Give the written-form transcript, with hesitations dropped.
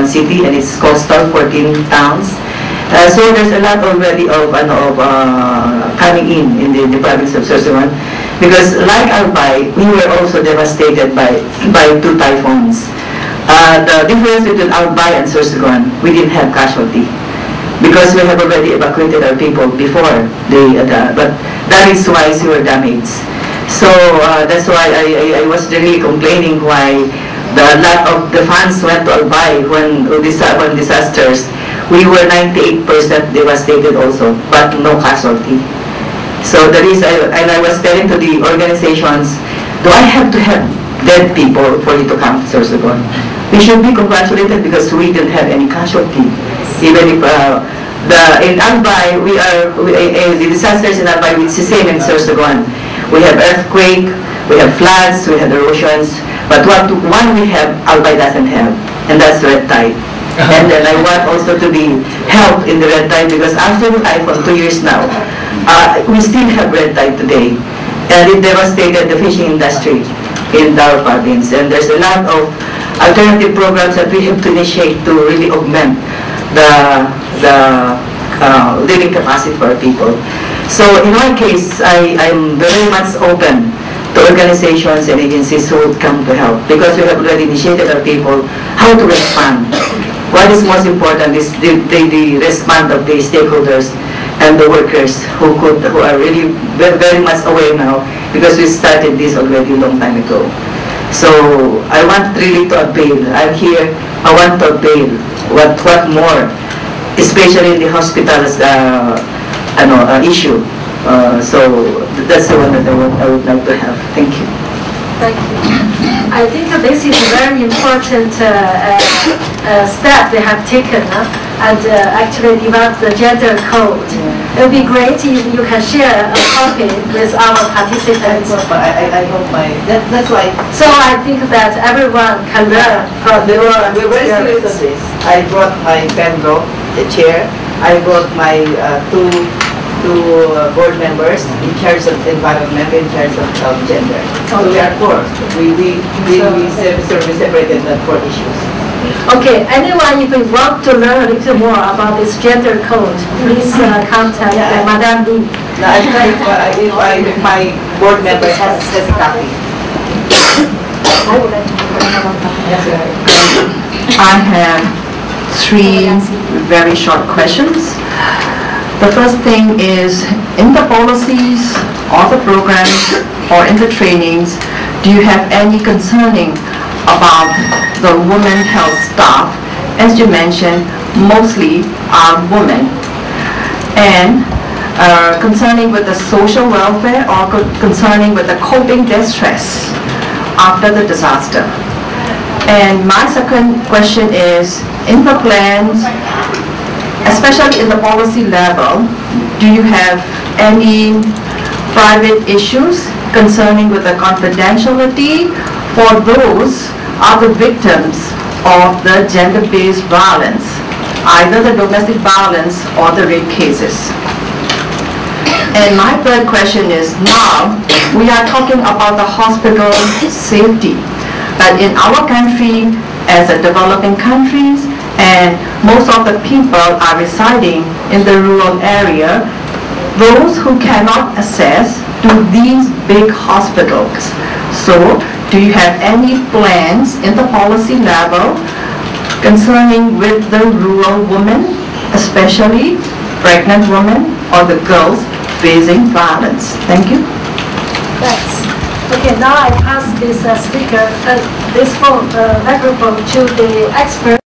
Sorsogon City, and it's coastal 14 towns. So there's a lot already of coming in the province of Sorsogon, because like Albay, we were also devastated by 2 typhoons. The difference between Albay and Sorsogon, we didn't have casualty, because we have already evacuated our people before but that is why we were damaged. So that's why I was really complaining why the lot of the funds went to Albay when disasters. We were 98% devastated also, but no casualty. So that is, and I was telling to the organizations, do I have to have dead people for you to come to Sorsogon? We should be congratulated because we didn't have any casualty. Even if in Albay, the disasters in Albay, it's the same in Sorsogon. We have earthquake, we have floods, we have erosions, but one we have, Albay doesn't have, and that's red tide. And then I want also to be helped in the red tide, because after the typhoon, 2 years now, we still have red tide today, and it devastated the fishing industry in our province. And there's a lot of alternative programs that we have to initiate to really augment the living capacity for our people. So in our case, I'm very much open to organizations and agencies who would come to help, because we have already initiated our people how to respond. What is most important is the response of the stakeholders and the workers who are really very much aware now, because we started this already a long time ago. So I want really to avail. I'm here. I want to avail. What more, especially in the hospitals issue. So that's the one that I would like to have. Thank you. Thank you. I think this is a very important step they have taken, and actually develop the gender code. It would be great if you can share a copy with our participants. I hope that's why. So I think that everyone can learn from your experience. I brought my Pembroke, the chair. I brought my two board members in charge of environment, in charge of gender. So we are 4. We separated the 4 issues. Okay, anyone, if you want to learn a little more about this gender code, please contact Madame Lee. No, if my board member has this copy. I have 3 very short questions. The first thing is, in the policies or the programs or in the trainings, do you have any concerning about the women health staff? As you mentioned, mostly are women. And concerning with the social welfare or concerning with the coping distress after the disaster. And my second question is, in the plans, especially in the policy level, do you have any private issues concerning with the confidentiality for those are the victims of the gender-based violence, either the domestic violence or the rape cases? And my third question is, now we are talking about the hospital safety, but in our country, as a developing countries, and most of the people are residing in the rural area, those who cannot access to these big hospitals. So, do you have any plans in the policy level concerning with the rural women, especially pregnant women or the girls facing violence? Thank you. Thanks. Okay, now I pass this microphone to the expert.